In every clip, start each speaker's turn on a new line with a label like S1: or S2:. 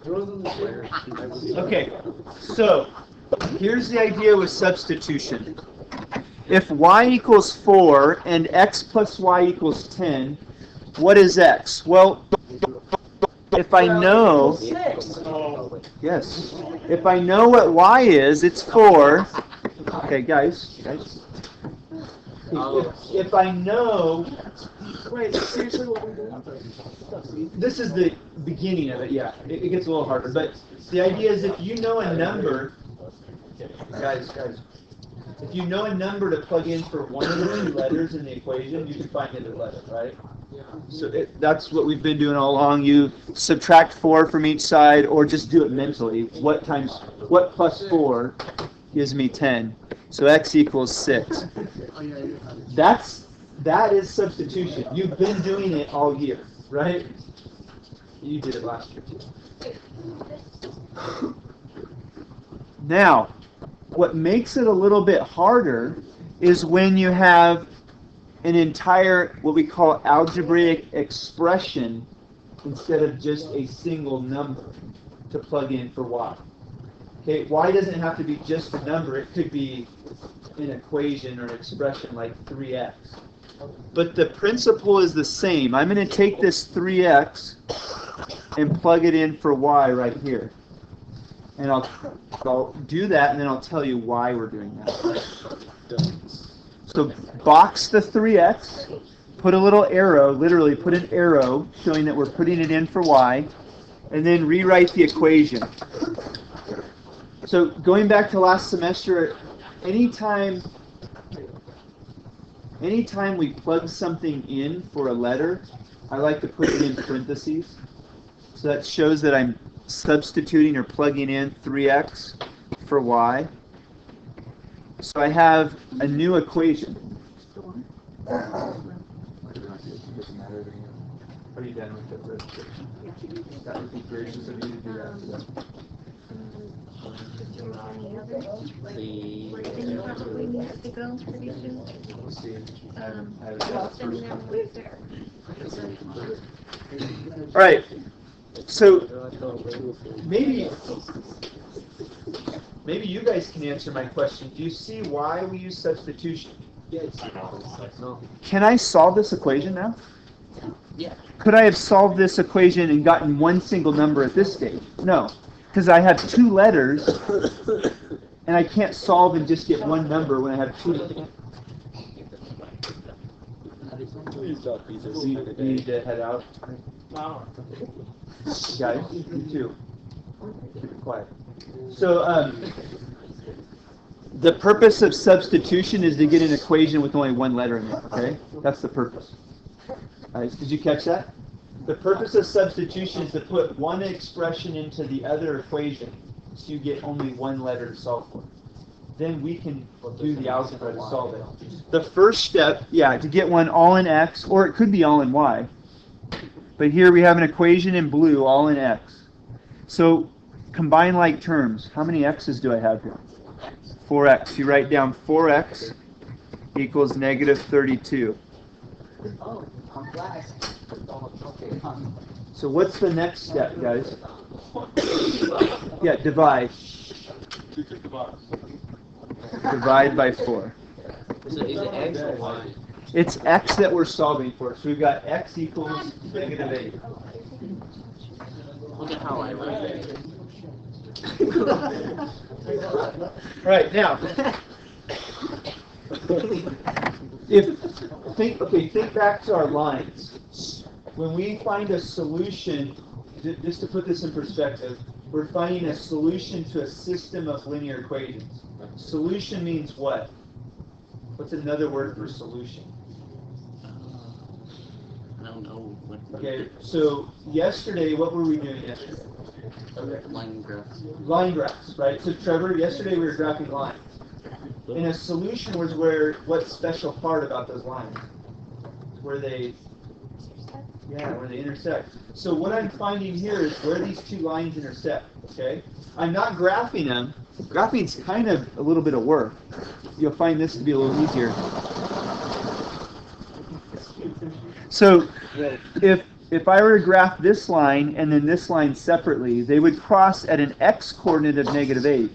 S1: Okay, so here's the idea with substitution. If y equals 4 and x plus y equals 10, what is x? Well, if I know, yes, if I know what y is, it's 4. Okay, guys. If I know,
S2: Wait, seriously, what we're doing?
S1: this is the beginning of it, yeah. It gets a little harder, but the idea is if you know a number, guys, if you know a number to plug in for one of the two letters in the equation, you can find the other letter, right? So that's what we've been doing all along. You subtract 4 from each side, or just do it mentally. What plus 4 gives me 10? So x equals 6. That is substitution. You've been doing it all year, right? You did it last year too. Now, what makes it a little bit harder is when you have an entire, what we call algebraic expression, instead of just a single number to plug in for y. Okay, y doesn't have to be just a number. It could be an equation or an expression like 3x. But the principle is the same. I'm going to take this 3x and plug it in for y right here. And I'll do that, and then I'll tell you why we're doing that. So box the 3x, put a little arrow, literally put an arrow showing that we're putting it in for y, and then rewrite the equation. So going back to last semester, anytime we plug something in for a letter, I like to put it in parentheses. So that shows that I'm substituting or plugging in 3x for y. So I have a new equation. Are you done with the that would be gracious of you to do that. We'll see. All right. So maybe you guys can answer my question. Do you see why we use substitution? Can I solve this equation now?
S2: Yeah.
S1: Could I have solved this equation and gotten one single number at this stage? No, because I have two letters, and I can't solve and just get one number when I have two. You need to head out. Guys, you too. Keep it quiet. So, the purpose of substitution is to get an equation with only one letter in it, okay? That's the purpose. Guys, did you catch that? The purpose of substitution is to put one expression into the other equation so you get only one letter to solve for. Then we can do the algebra to solve it. The first step, to get one all in x, or it could be all in y. But here we have an equation in blue, all in x. So combine like terms. How many x's do I have here? 4x. You write down 4x equals negative 32. So what's the next step, guys? Yeah, divide. Divide by 4.
S2: So is it x or y?
S1: It's x that we're solving for. So we've got x equals negative 8.
S2: Look at how I write it.
S1: Right, now, think back to our lines. When we find a solution, just to put this in perspective, we're finding a solution to a system of linear equations. Solution means what? What's another word for solution?
S2: I don't know.
S1: Okay, so yesterday, what were we doing yesterday?
S2: Line graphs.
S1: Line graphs, right? So Trevor, yesterday we were graphing lines. And a solution was what's special part about those lines? Where they intersect. So what I'm finding here is where these two lines intersect, okay? I'm not graphing them. Graphing's kind of a little bit of work. You'll find this to be a little easier. So if I were to graph this line and then this line separately, they would cross at an x-coordinate of -8.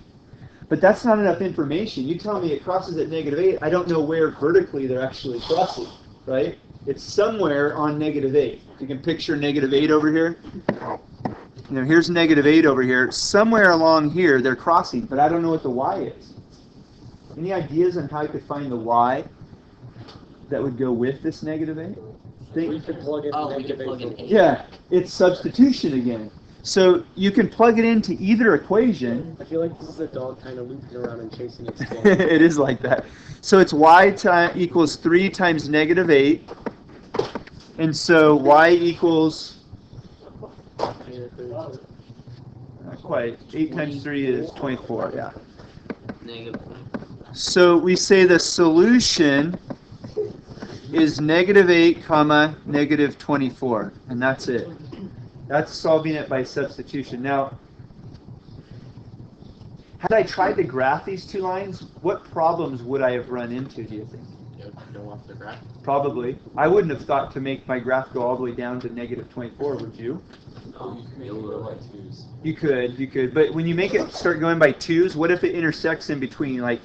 S1: But that's not enough information. You tell me it crosses at -8, I don't know where vertically they're actually crossing, right? It's somewhere on -8. You can picture -8 over here. You know, here's -8 over here. Somewhere along here they're crossing, but I don't know what the y is. Any ideas on how I could find the y that would go with this -8?
S2: We could plug in
S3: we could plug in
S2: -8.
S3: 8.
S1: Yeah, it's substitution again. So you can plug it into either equation.
S2: I feel like this is a dog kind of looping around and chasing its tail.
S1: It is like that. So it's y equals 3 times -8. And so y equals, not quite, 8 times 3 is 24, yeah.
S3: Negative.
S1: So we say the solution is -8 comma -24, and that's it. That's solving it by substitution. Now, had I tried to graph these two lines, what problems would I have run into, do you think?
S3: Go off the graph.
S1: Probably. I wouldn't have thought to make my graph go all the way down to -24, would you? You could. But when you make it start going by twos, what if it intersects in between? Like,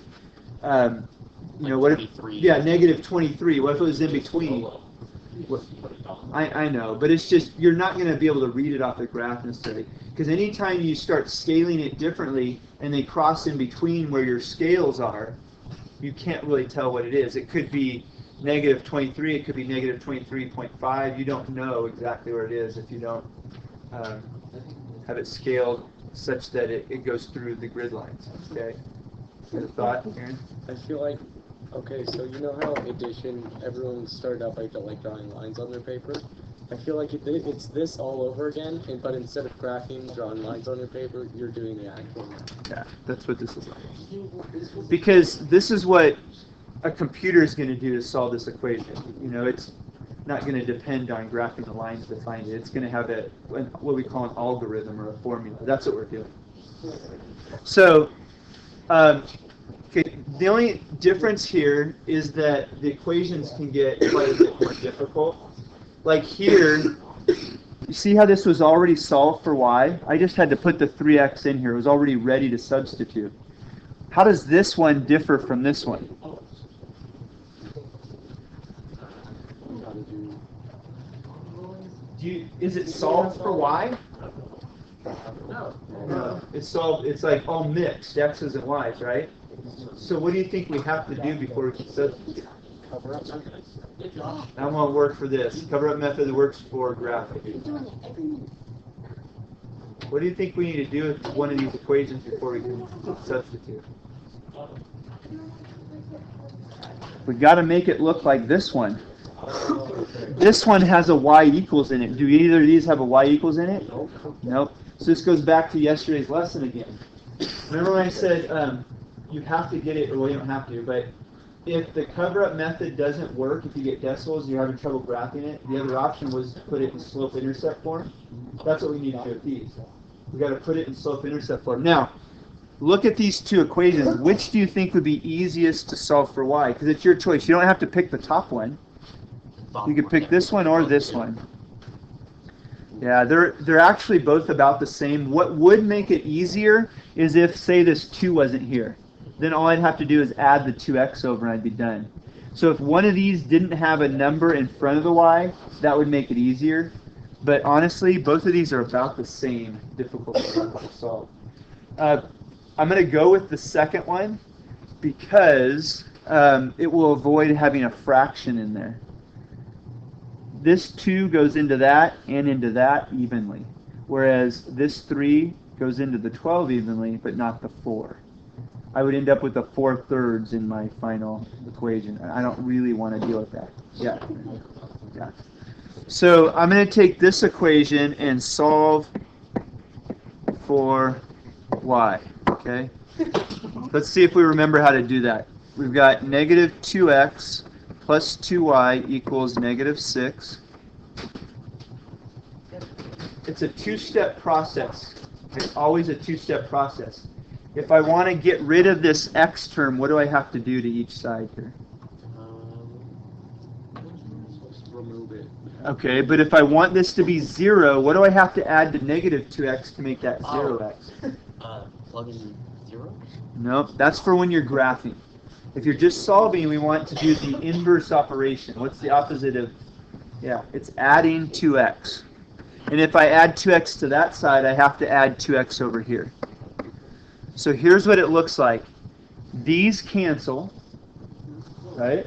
S1: what if, yeah, -23. What if it was in between? I know, but it's just, you're not going to be able to read it off the graph necessarily. Because anytime you start scaling it differently and they cross in between where your scales are, you can't really tell what it is. It could be -23, it could be -23.5. You don't know exactly where it is if you don't have it scaled such that it goes through the grid lines. Okay? Got a thought, Aaron?
S2: I feel like, okay, so you know how addition, everyone started out by drawing lines on their paper? I feel like it's this all over again, but instead of graphing, drawing lines on your paper, you're doing the actual math.
S1: Yeah, that's what this is like. Because this is what a computer is going to do to solve this equation. You know, it's not going to depend on graphing the lines to find it. It's going to have what we call an algorithm or a formula. That's what we're doing. So, okay, the only difference here is that the equations can get quite a bit more difficult. Like here, you see how this was already solved for y? I just had to put the 3x in here. It was already ready to substitute. How does this one differ from this one? Is it solved for y? No. It's solved. It's like all mixed, x's and y's, right? So what do you think we have to do before we can substitute?
S2: Cover up method.
S1: That won't work for this. Cover-up method works for graphing. What do you think we need to do with one of these equations before we can substitute? We got to make it look like this one. This one has a y equals in it. Do either of these have a y equals in it? Nope. So this goes back to yesterday's lesson again. Remember when I said you have to get it, well, you don't have to, but if the cover-up method doesn't work, if you get decimals and you're having trouble graphing it, the other option was to put it in slope-intercept form. That's what we need to do with these. We've got to put it in slope-intercept form. Now, look at these two equations. Which do you think would be easiest to solve for y? Because it's your choice. You don't have to pick the top one. You could pick this one or this one. Yeah, they're actually both about the same. What would make it easier is if, say, this 2 wasn't here. Then all I'd have to do is add the 2x over and I'd be done. So if one of these didn't have a number in front of the y, that would make it easier. But honestly, both of these are about the same difficulty to solve. I'm going to go with the second one because it will avoid having a fraction in there. This 2 goes into that and into that evenly, whereas this 3 goes into the 12 evenly, but not the 4. I would end up with the 4/3 in my final equation. I don't really want to deal with that. Yeah. So I'm going to take this equation and solve for y. Okay. Let's see if we remember how to do that. We've got -2x plus 2y equals -6. It's a two-step process. It's always a two-step process. If I want to get rid of this x term, what do I have to do to each side here?
S2: Remove it.
S1: Okay, but if I want this to be 0, what do I have to add to negative 2x to make that 0x?
S3: Plug in 0?
S1: Nope, that's for when you're graphing. If you're just solving, we want to do the inverse operation. What's the opposite of, yeah, it's adding 2x. And if I add 2x to that side, I have to add 2x over here. So here's what it looks like. These cancel, right?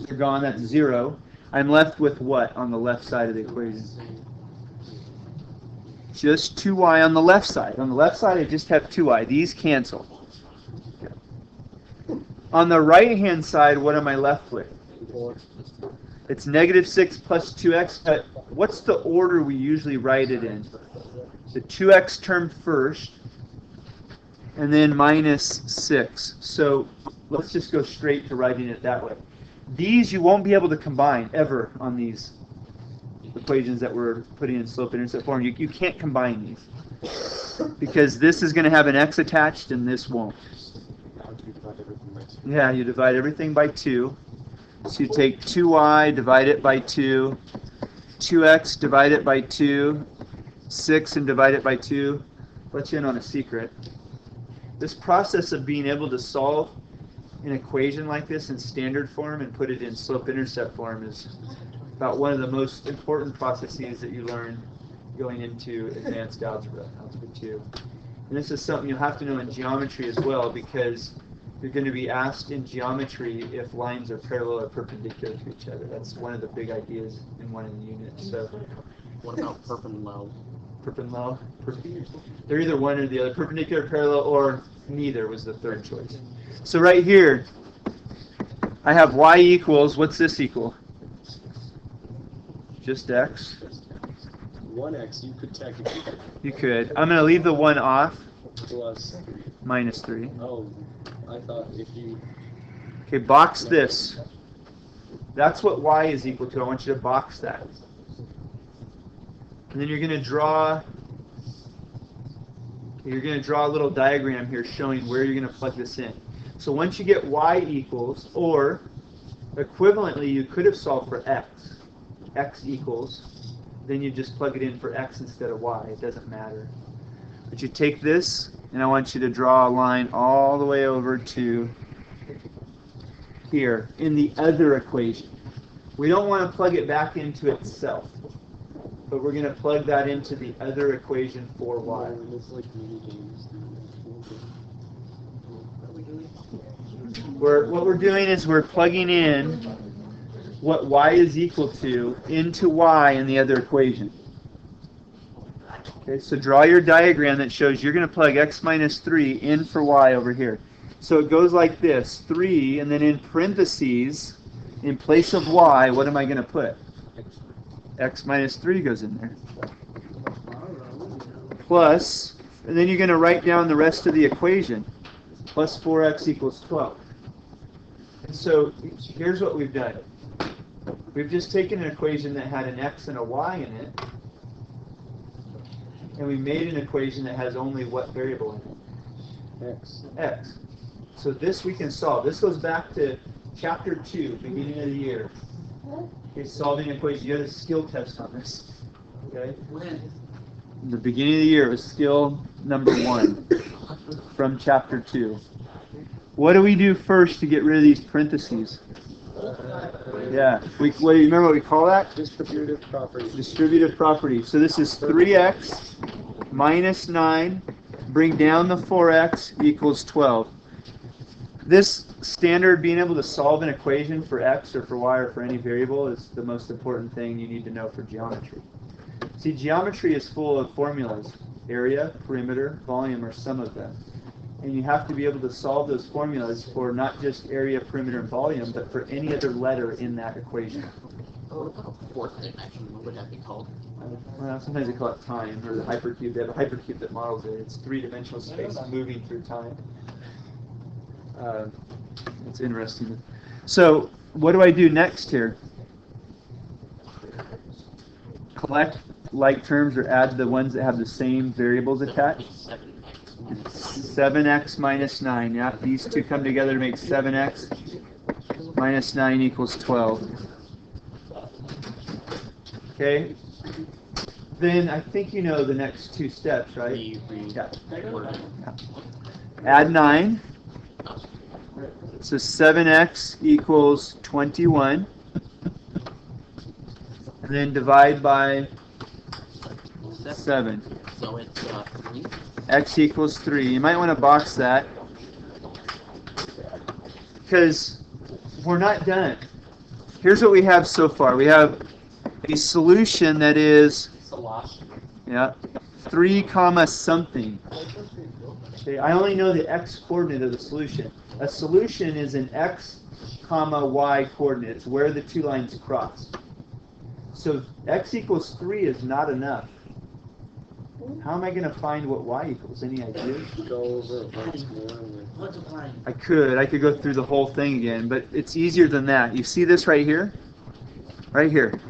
S1: They're gone, that's 0. I'm left with what on the left side of the equation? Just 2y on the left side. On the left side, I just have 2y. These cancel. On the right-hand side, what am I left with?
S2: 4.
S1: It's negative 6 plus 2x. But what's the order we usually write it in? The 2x term first, and then minus 6. So let's just go straight to writing it that way. These you won't be able to combine ever on these equations that we're putting in slope-intercept form. You can't combine these because this is going to have an x attached and this won't. Yeah, you divide everything by 2. So you take 2y, divide it by 2, 2x, divide it by 2, 6 and divide it by 2. Let you in on a secret. This process of being able to solve an equation like this in standard form and put it in slope-intercept form is about one of the most important processes that you learn going into advanced algebra, algebra 2. And this is something you'll have to know in geometry as well, because you're going to be asked in geometry if lines are parallel or perpendicular to each other. That's one of the big ideas in one of the units. So,
S3: What about perpendicular?
S1: Perpendicular? They're either one or the other. Perpendicular, parallel, or neither was the third choice. So right here, I have y equals, what's this equal? Just x.
S2: 1x, you could technically.
S1: You could. I'm going to leave the 1 off.
S2: Plus.
S1: Minus 3.
S2: Oh, I thought if you.
S1: Okay, box this. That's what y is equal to. I want you to box that. And then you're going to draw a little diagram here showing where you're going to plug this in. So once you get y equals, or equivalently, you could have solved for x. X equals, then you just plug it in for x instead of y. It doesn't matter. But you take this, and I want you to draw a line all the way over to here in the other equation. We don't want to plug it back into itself, but we're going to plug that into the other equation for y. What we're doing is we're plugging in what y is equal to into y in the other equation. Okay, so draw your diagram that shows you're going to plug x minus 3 in for y over here. So it goes like this, 3, and then in parentheses, in place of y, what am I going to put? X minus 3 goes in there. Plus, and then you're going to write down the rest of the equation. Plus 4x equals 12. And so here's what we've done. We've just taken an equation that had an x and a y in it, and we made an equation that has only what variable in it?
S2: X.
S1: X. So this we can solve. This goes back to chapter 2, beginning of the year. Okay, solving equations. You had a skill test on this. Okay?
S3: When?
S1: In the beginning of the year, it was skill number 1 from chapter 2. What do we do first to get rid of these parentheses? Yeah. What do you remember what we call that?
S2: Distributive property.
S1: Distributive property. So this is 3x minus 9. Bring down the 4x equals 12. This standard, being able to solve an equation for x or for y or for any variable, is the most important thing you need to know for geometry. See, geometry is full of formulas. Area, perimeter, volume are some of them. And you have to be able to solve those formulas for not just area, perimeter, and volume, but for any other letter in that equation.
S3: Oh, what about fourth dimension? What would that be called?
S1: Well, sometimes they call it time, or the hypercube. They have a hypercube that models it. It's three-dimensional space moving through time. It's interesting. So, what do I do next here? Collect like terms or add the ones that have the same variables attached. 7x minus 9. Yeah, these two come together to make 7x minus 9 equals 12. Okay. Then I think you know the next two steps, right? Yeah. Add 9. So 7x equals 21. And then divide by 7.
S3: So it's 3.
S1: X equals 3. You might want to box that, because we're not done. Here's what we have so far. We have a solution that is 3 comma something. Okay, I only know the x coordinate of the solution. A solution is an x comma y coordinate. It's where the two lines cross. So x equals 3 is not enough. How am I going to find what y equals? Any ideas?
S2: Go over it once more.
S1: I could go through the whole thing again, but it's easier than that. You see this right here? Right here.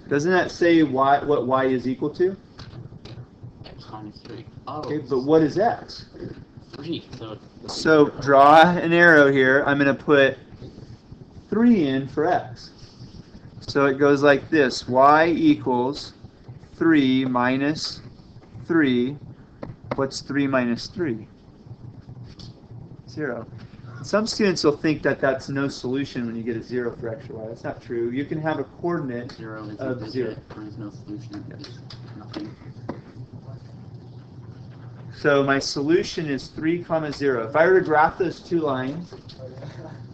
S1: Doesn't that say what y is equal to?
S3: X minus 3. Oh.
S1: Okay, but what is x?
S3: 3.
S1: So draw an arrow here. I'm going to put 3 in for x. So it goes like this. Y equals 3 minus 3. What's 3 minus 3? 0. Some students will think that that's no solution when you get a 0 for x or y. That's not true. You can have a coordinate
S3: 0 is
S1: of 0.
S3: There is no solution. It's nothing.
S1: So my solution is 3 comma 0. If I were to graph those two lines,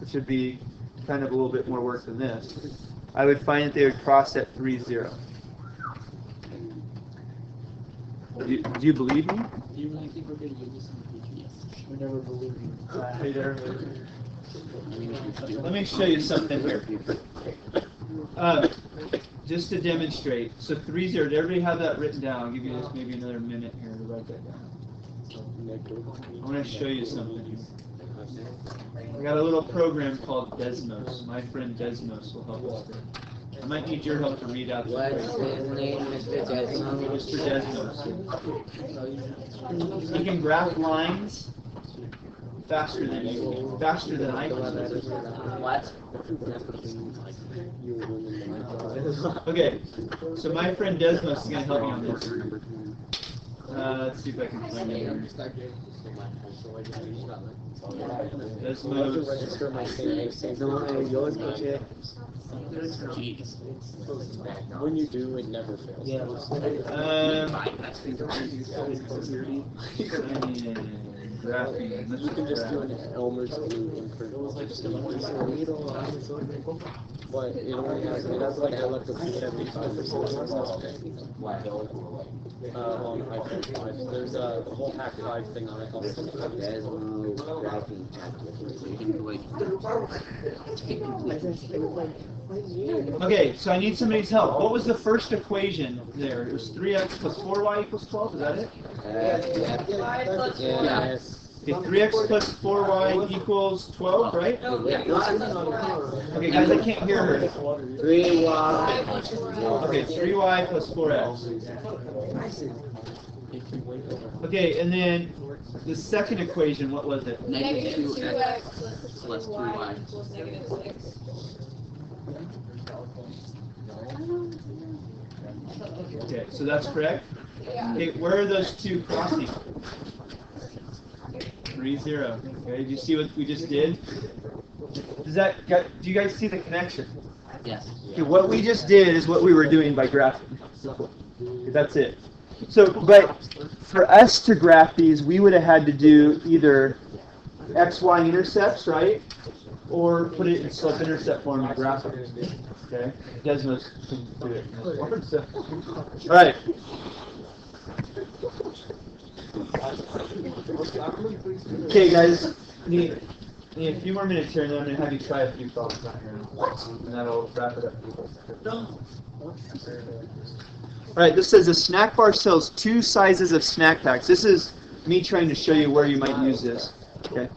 S1: which would be kind of a little bit more work than this, I would find that they would cross at 3, 0. Do you believe me?
S3: Do you really think we're going to use this in the future? Yes.
S2: We never believe you.
S1: Let me show you something here. Just to demonstrate. So 3, 0. Did everybody have that written down? I'll give you just maybe another minute here to write that down. I want to show you something here. I got a little program called Desmos. My friend Desmos will help us there. I might need your help to read out the
S4: What's
S1: program.
S4: his name, Mr. Desmond?
S1: Mr. Desmos. He can graph lines faster than you, faster than I can.
S4: What?
S1: Okay, so my friend Desmos is going to help me on this. Let's see if I can find it here. Desmos.
S2: Register my same.
S3: Jeez.
S2: When you do, it never fails.
S1: Graphing.
S2: You can just do an Elmer's glue imprint. But it only has like electricity 75%. On iPhone 5. There's a whole Hack 5 thing on it.
S4: Desmond graphing calculator.
S1: Okay, so I need somebody's help. What was the first equation there? It was 3x plus 4y equals 12, is that it?
S2: Yes.
S1: Okay, 3x plus 4y equals 12, right? Okay, guys, I can't hear her.
S4: 3y.
S1: Okay, 3y plus 4x. Okay, and then the second equation, what was it?
S3: Negative 2x plus 3y.
S5: equals negative 6.
S1: Okay, so that's correct?
S5: Yeah.
S1: Okay, where are those two crossing? 3, 0. Okay, do you see what we just did? Do you guys see the connection?
S3: Yes.
S1: Okay, what we just did is what we were doing by graphing. Okay, that's it. So, but for us to graph these, we would have had to do either x-y intercepts, right? Or put it in slope-intercept form and graph it. Okay? Desmos can do it in this form. So. All right. Okay, guys. Need a few more minutes here, and then I'm going to have you try a few problems on here. And that'll wrap it up. All right, this says a snack bar sells 2 sizes of snack packs. This is me trying to show you where you might use this. Okay.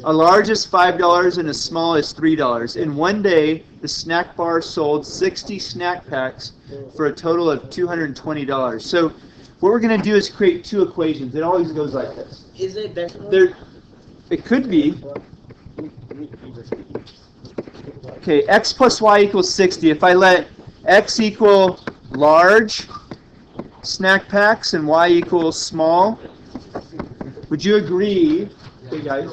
S1: A large is $5 and a small is $3. In one day, the snack bar sold 60 snack packs for a total of $220. So what we're going to do is create 2 equations. It always goes like this.
S4: Is it decimal?
S1: It could be. Okay, x plus y equals 60. If I let x equal large snack packs and y equals small. Would you agree, okay guys,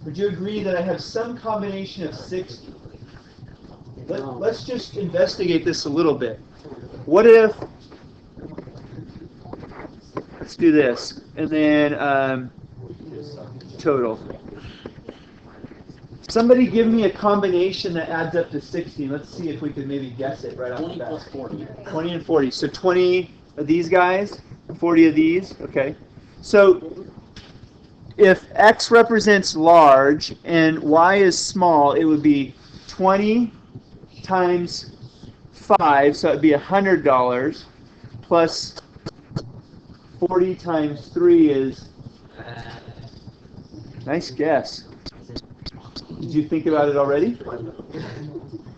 S1: would you agree that I have some combination of 60? Let's just investigate this a little bit. What if, let's do this, and then total. Somebody give me a combination that adds up to 60. Let's see if we can maybe guess it right off the
S3: 20
S1: bat.
S3: plus 40.
S1: 20 and 40. So 20 of these guys, 40 of these. Okay. So if x represents large and y is small, it would be 20 times 5, so it would be $100, plus 40 times 3 is, nice guess. Did you think about it already?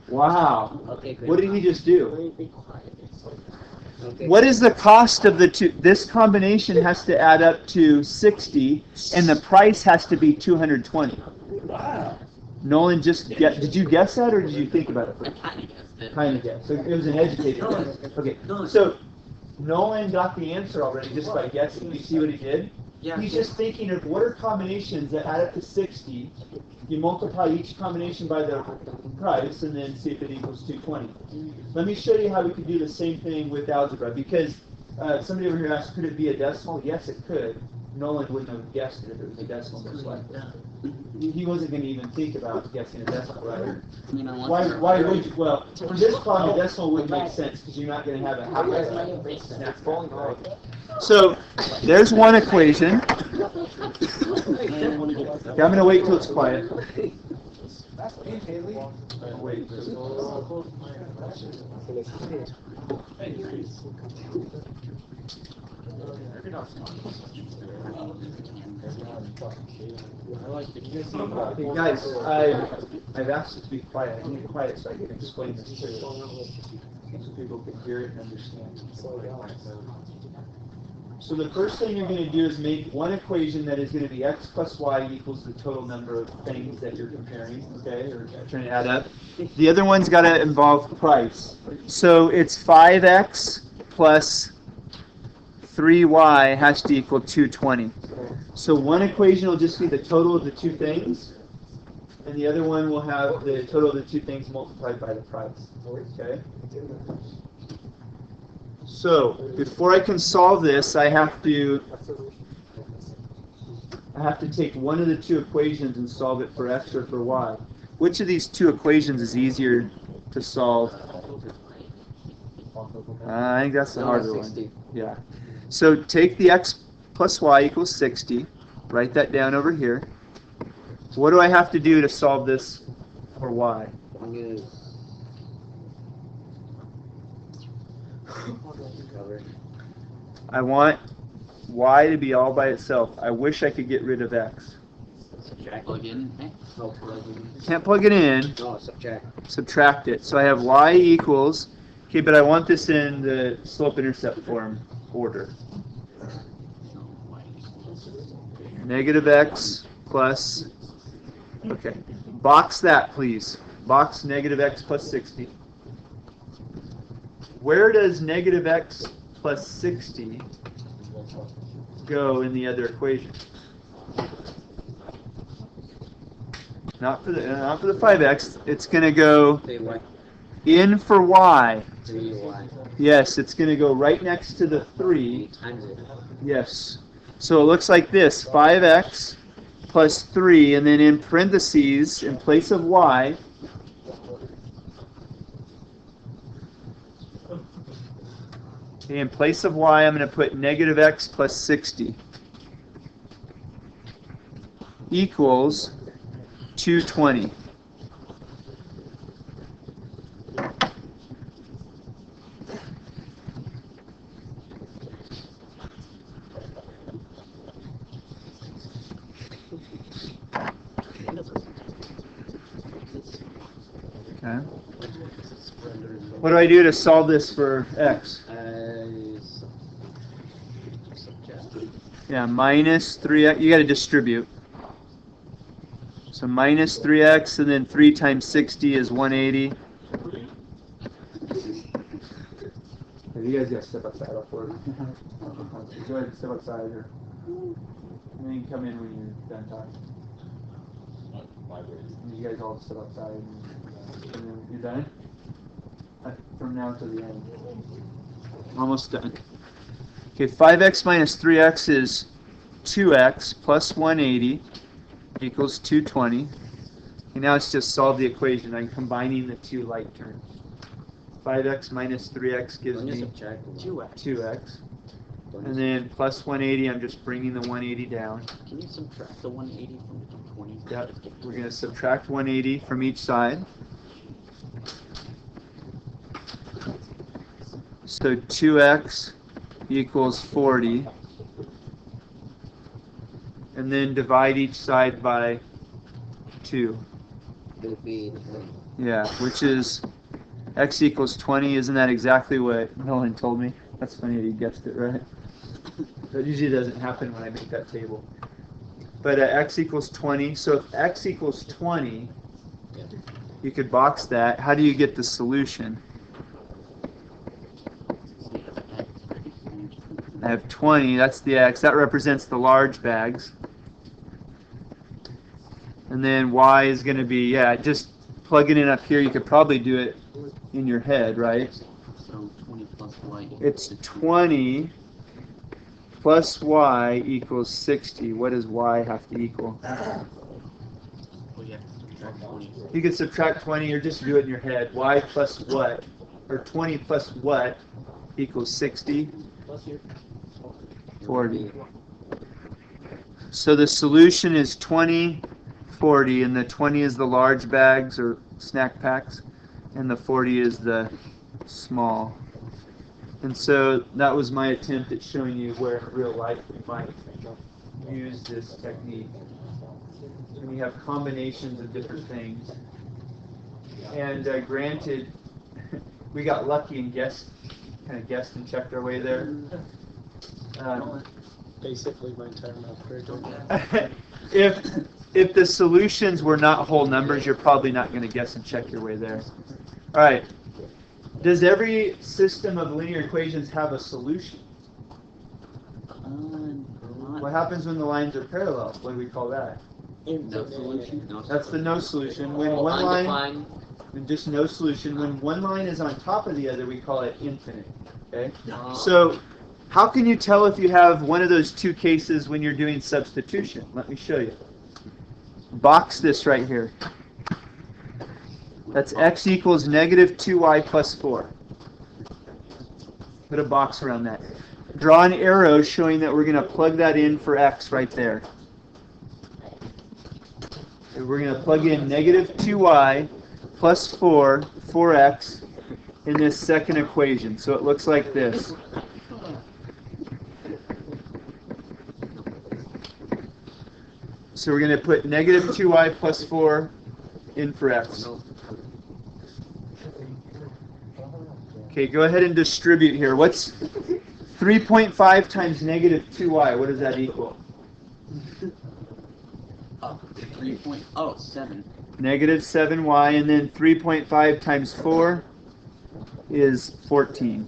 S1: Wow.
S3: Okay, great.
S1: What did he just do?
S3: Okay.
S1: What is the cost of the two? This combination has to add up to 60, and the price has to be 220.
S3: Wow.
S1: Nolan just did you guess that, or did you think about it?
S3: I kind of guessed it.
S1: Kind of guess. So it was an educated guess. Okay. So Nolan got the answer already just by guessing. You see what he did?
S3: Yeah.
S1: He's just thinking of what are combinations that add up to 60. You multiply each combination by the price and then see if it equals 220. Let me show you how we could do the same thing with algebra, because somebody over here asked, could it be a decimal? Yes, it could. Nolan wouldn't have guessed it if it was a decimal, most likely. He wasn't going to even think about guessing a decimal, right?
S3: I mean, I want
S1: Why would you? Well, for this problem, a decimal wouldn't make sense because you're not going to have a half snack pack, right? So there's one equation. Okay, I'm going to wait till it's quiet. Wait. Hey guys, I've asked it to be quiet. I need it quiet so I can explain this clearly, so people can hear it and understand. So the first thing you're going to do is make one equation that is going to be x plus y equals the total number of things that you're comparing, okay, or trying to add up. The other one's got to involve price. So it's 5x plus 3y has to equal 220. So one equation will just be the total of the two things, and the other one will have the total of the two things multiplied by the price. Okay? So before I can solve this, I have to take one of the two equations and solve it for x or for y. Which of these two equations is easier to solve? I think that's the harder one. Yeah. So take the x plus y equals 60. Write that down over here. What do I have to do to solve this for y? I want y to be all by itself. I wish I could get rid of x.
S3: plug in.
S1: Can't plug it in.
S4: No, subtract.
S1: Subtract it. So I have y equals, okay, but I want this in the slope-intercept form order. Negative x plus, okay, box that please. Box negative x plus 60. Where does negative x plus 60 go in the other equation? Not for the 5x. It's going to go in for y.
S4: 3y.
S1: Yes, it's going to go right next to the 3.
S4: Times it.
S1: Yes. So it looks like this, 5x plus 3, and then in parentheses, in place of y, okay, in place of y, I'm going to put negative x plus 60 equals 220. Okay. What do I do to solve this for x? Yeah, minus 3x. You got to distribute. So minus 3x, and then 3 times 60 is 180. You guys gotta step outside. I'll forward. Go ahead and step outside here. And then you can come in when you're done talking. And you guys all step outside. And then you're done? From now to the end. Almost done. Okay, 5x minus 3x is 2x plus 180 equals 220. And now it's just solve the equation. I'm combining the two like terms. 5x minus 3x gives me 2x. And then plus 180, I'm just bringing the 180 down.
S3: Can you subtract the 180 from the 220?
S1: Yep. We're going to subtract 180 from each side. So 2x equals 40. And then divide each side by 2.
S4: It'll be
S1: Yeah, which is x equals 20. Isn't that exactly what Nolan told me? That's funny that you guessed it right. That usually doesn't happen when I make that table. But x equals 20. So if x equals 20, you could box that. How do you get the solution? I have 20. That's the x. That represents the large bags. And then y is going to be, yeah, just plugging it up here. You could probably do it in your head, right?
S3: So 20 plus y.
S1: It's 20 plus y equals 60. What does y have to equal?
S3: Well, you have to subtract 20.
S1: You can subtract 20 or just do it in your head. Y plus what? Or 20 plus what equals 60? 40. So the solution is 20, 40, and the 20 is the large bags or snack packs, and the 40 is the small. And so that was my attempt at showing you where in real life we might use this technique. When you have combinations of different things. And granted, we got lucky and guessed and checked our way there.
S2: Basically, my entire math career.
S1: If the solutions were not whole numbers, you're probably not going to guess and check your way there. All right. Does every system of linear equations have a solution? What happens when the lines are parallel? What do we call that?
S3: No solution? No
S1: That's the no solution. When one line, just no solution. When one line is on top of the other, we call it infinite. Okay. So, how can you tell if you have one of those two cases when you're doing substitution? Let me show you. Box this right here. That's x equals negative 2y plus 4. Put a box around that. Draw an arrow showing that we're going to plug that in for x right there. And we're going to plug in negative 2y plus 4, 4x, in this second equation. So it looks like this. So we're going to put negative 2y plus 4 in for x. Okay, go ahead and distribute here. What's 3.5 times negative 2y? What does that equal?
S3: 7.
S1: Negative 7y, and then 3.5 times 4 is 14.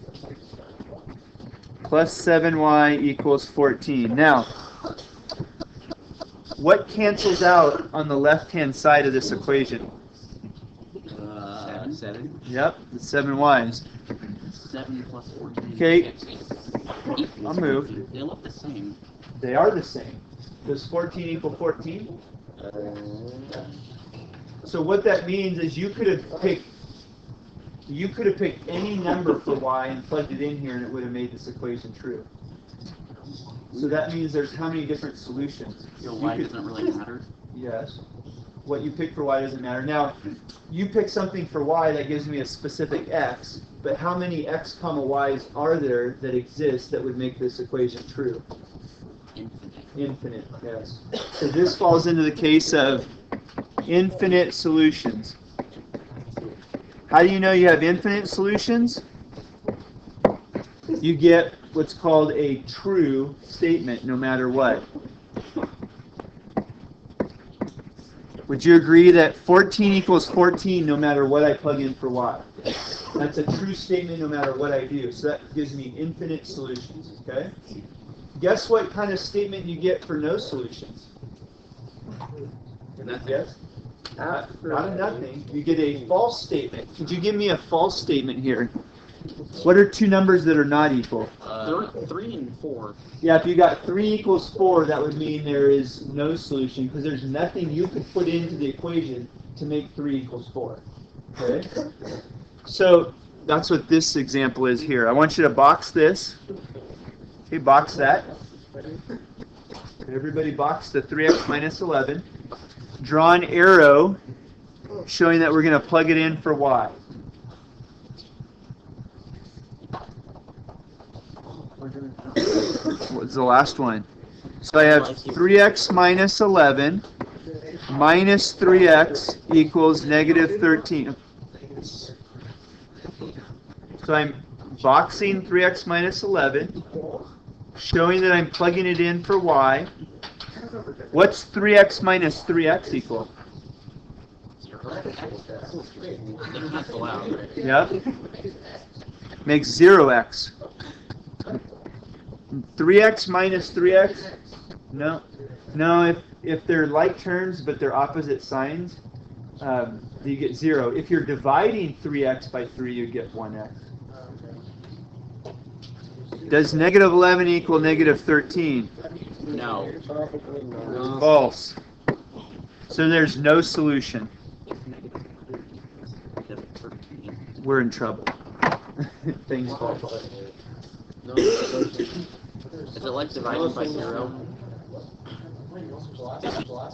S1: Plus 7y equals 14. Now, what cancels out on the left-hand side of this equation?
S3: 7.
S1: Yep, the 7y's.
S3: 7 plus 14.
S1: Okay, I'll move.
S3: They look the same.
S1: They are the same. Does 14 equal 14? So what that means is you could have picked any number for y and plugged it in here, and it would have made this equation true. So that means there's how many different solutions?
S3: So y doesn't really matter?
S1: Yes. What you pick for y doesn't matter. Now, you pick something for y that gives me a specific x, but how many x comma y's are there that exist that would make this equation true? Infinite, yes. So this falls into the case of infinite solutions. How do you know you have infinite solutions? You get what's called a true statement no matter what. Would you agree that 14 equals 14 no matter what I plug in for y? That's a true statement no matter what I do. So that gives me infinite solutions, okay? Guess what kind of statement you get for no solutions?
S3: Nothing.
S1: Yes? Not a nothing. You get a false statement. Could you give me a false statement here? What are two numbers that are not equal?
S3: 3 and 4.
S1: Yeah, if you got 3 equals 4, that would mean there is no solution because there's nothing you could put into the equation to make 3 equals 4. Okay? So that's what this example is here. I want you to box this. Okay, box that. Everybody box the 3x minus 11. Draw an arrow showing that we're going to plug it in for y. What's the last one? So I have 3x minus 11 minus 3x equals negative 13. So I'm boxing 3x minus 11, showing that I'm plugging it in for y. What's 3x minus 3x equal?
S3: They cancel out, right?
S1: Yep. Makes 0x. 3x minus 3x? No. No, if they're like terms but they're opposite signs, you get 0. If you're dividing 3x by 3, you get 1x. Does negative 11 equal negative 13?
S3: No.
S1: False. So there's no solution.
S3: Negative 13.
S1: We're in trouble. Things fall.
S3: Is it like dividing by 0?